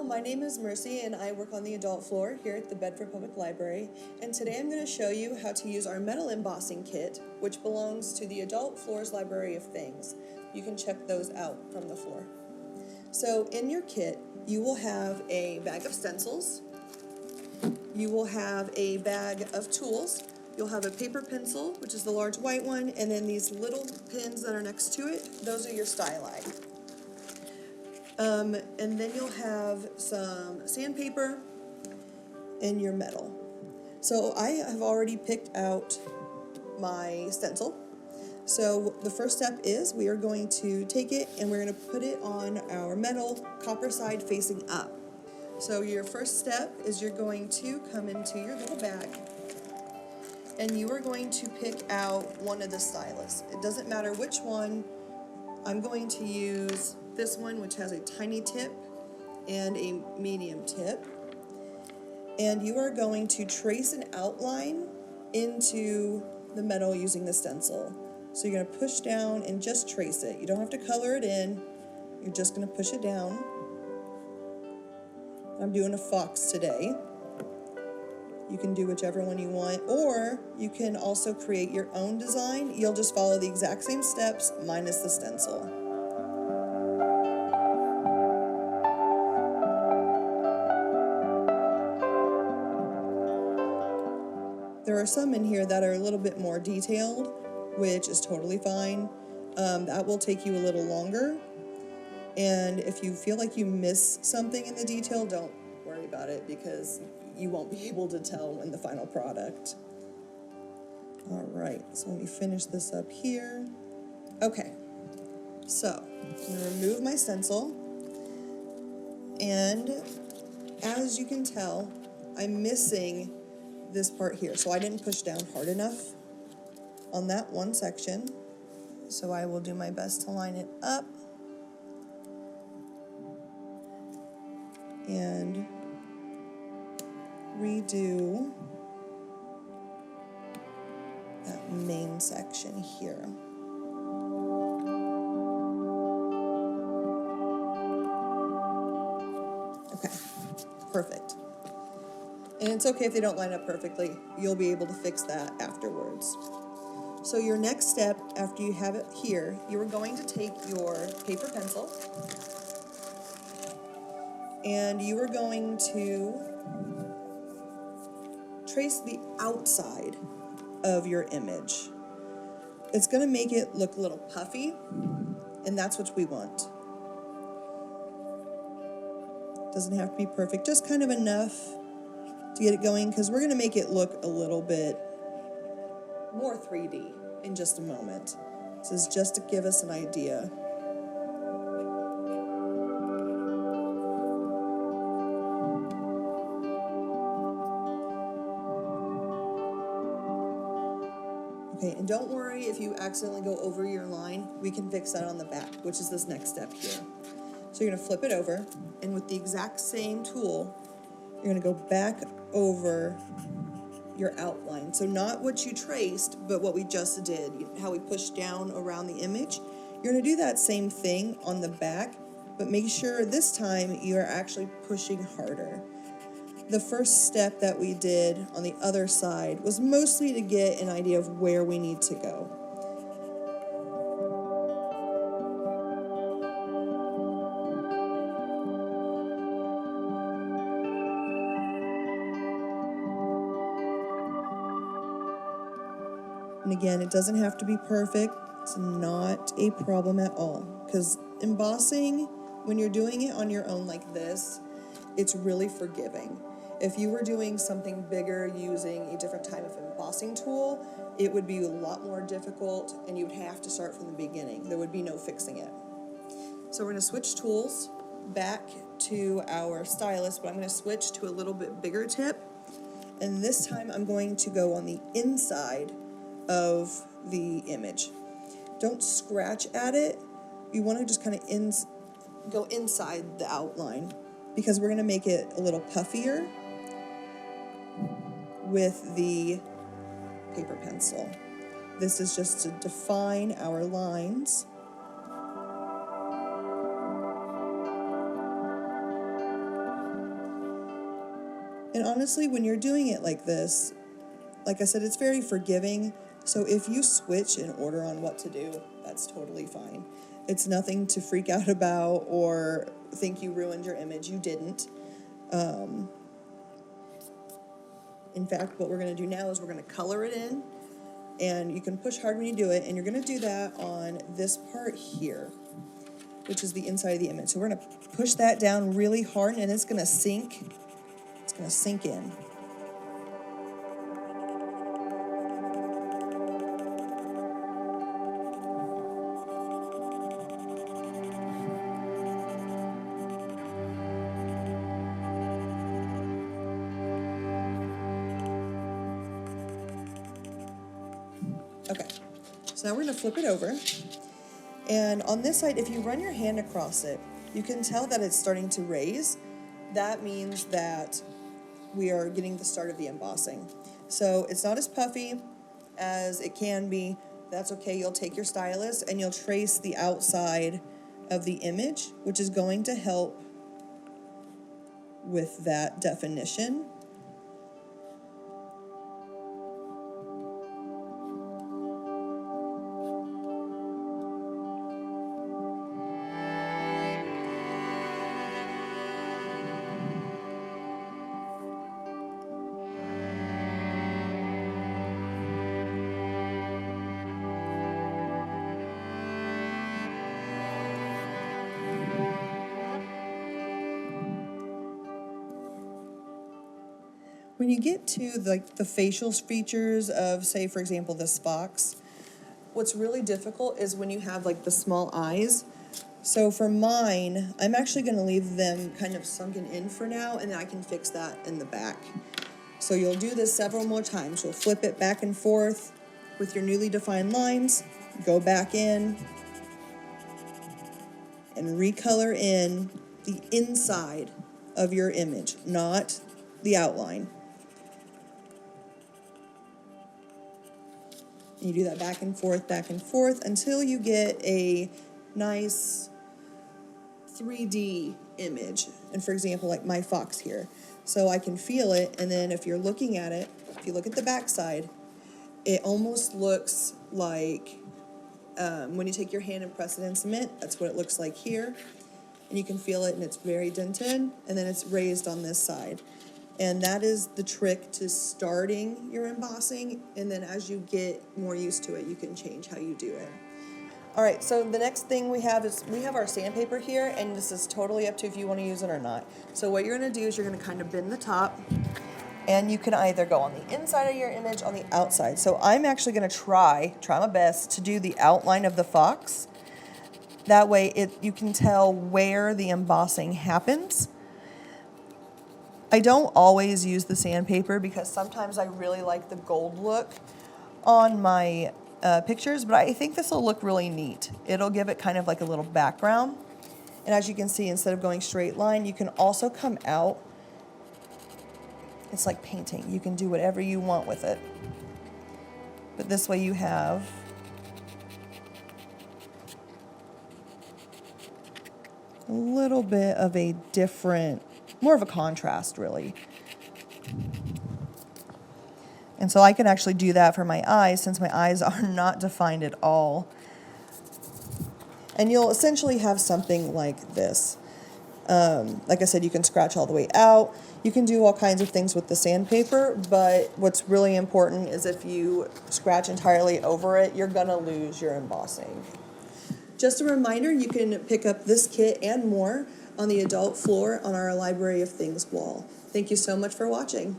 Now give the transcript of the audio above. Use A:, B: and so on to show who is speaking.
A: my name is Mercy and I work on the adult floor here at the Bedford Public Library, and today I'm going to show you how to use our metal embossing kit, which belongs to the adult floor's library of things. You can check those out from the floor. So in your kit, you will have a bag of stencils, you will have a bag of tools, you'll have a paper pencil, which is the large white one, and then these little pins that are next to it, those are your styli. And then you'll have some sandpaper and your metal. So I have already picked out my stencil. So the first step is we are going to take it and we're going to put it on our metal copper side facing up. So your first step is you're going to come into your little bag and you are going to pick out one of the stylus. It doesn't matter which one. I'm going to use this one, which has a tiny tip and a medium tip. And you are going to trace an outline into the metal using the stencil. So you're going to push down and just trace it. You don't have to color it in. You're just going to push it down. I'm doing a fox today. You can do whichever one you want, or you can also create your own design. You'll just follow the exact same steps minus the stencil. There are some in here that are a little bit more detailed, which is totally fine. That will take you a little longer. And if you feel like you miss something in the detail, don't worry about it because you won't be able to tell in the final product. All right, so let me finish this up here. Okay, so I'm gonna remove my stencil. And as you can tell, I'm missing this part here. So I didn't push down hard enough on that one section. So I will do my best to line it up. And redo that main section here. Okay, perfect. And it's okay if they don't line up perfectly. You'll be able to fix that afterwards. So your next step, after you have it here, you are going to take your paper pencil and you are going to trace the outside of your image. It's going to make it look a little puffy, and that's what we want. Doesn't have to be perfect, just kind of enough to get it going, because we're going to make it look a little bit more 3D in just a moment. This is just to give us an idea. Okay, and don't worry if you accidentally go over your line. We can fix that on the back, which is this next step here. So you're going to flip it over, and with the exact same tool, you're going to go back over your outline. So not what you traced, but what we just did, how we pushed down around the image. You're going to do that same thing on the back, but make sure this time you are actually pushing harder. The first step that we did on the other side was mostly to get an idea of where we need to go. And again, it doesn't have to be perfect. It's not a problem at all, because embossing, when you're doing it on your own like this, it's really forgiving. If you were doing something bigger using a different type of embossing tool, it would be a lot more difficult and you would have to start from the beginning. There would be no fixing it. So we're going to switch tools back to our stylus, but I'm going to switch to a little bit bigger tip. And this time I'm going to go on the inside of the image. Don't scratch at it. You want to just kind of go inside the outline, because we're going to make it a little puffier with the paper pencil. This is just to define our lines. And honestly, when you're doing it like this, like I said, it's very forgiving. So if you switch in order on what to do, that's totally fine. It's nothing to freak out about or think you ruined your image. You didn't. In fact, what we're going to do now is we're going to color it in. And you can push hard when you do it. And you're going to do that on this part here, which is the inside of the image. So we're going to push that down really hard, and it's going to sink. It's going to sink in. Okay, so now we're going to flip it over. And on this side, if you run your hand across it, you can tell that it's starting to raise. That means that we are getting the start of the embossing. So it's not as puffy as it can be. That's okay. You'll take your stylus and you'll trace the outside of the image, which is going to help with that definition. When you get to the facial features of, say, for example, this fox, what's really difficult is when you have the small eyes. So for mine, I'm actually going to leave them kind of sunken in for now, and then I can fix that in the back. So you'll do this several more times. You'll flip it back and forth with your newly defined lines, go back in, and recolor in the inside of your image, not the outline. You do that back and forth until you get a nice 3D image. And for example, like my fox here. So I can feel it, and then if you're looking at it, if you look at the back side, it almost looks like when you take your hand and press it in cement, that's what it looks like here. And you can feel it, and it's very dented, and then it's raised on this side. And that is the trick to starting your embossing, and then as you get more used to it, you can change how you do it. All right, so the next thing we have is we have our sandpaper here, and this is totally up to if you want to use it or not. So what you're going to do is you're going to kind of bend the top, and you can either go on the inside of your image, on the outside. So I'm actually going to try my best to do the outline of the fox. That way you can tell where the embossing happens. I don't always use the sandpaper because sometimes I really like the gold look on my pictures, but I think this will look really neat. It'll give it kind of like a little background. And as you can see, instead of going straight line, you can also come out. It's like painting. You can do whatever you want with it. But this way you have a little bit of a different, more of a contrast, really. And so I can actually do that for my eyes, since my eyes are not defined at all. And you'll essentially have something like this. Like I said, you can scratch all the way out. You can do all kinds of things with the sandpaper, but what's really important is if you scratch entirely over it, you're gonna lose your embossing. Just a reminder, you can pick up this kit and more on the adult floor on our Library of Things wall. Thank you so much for watching.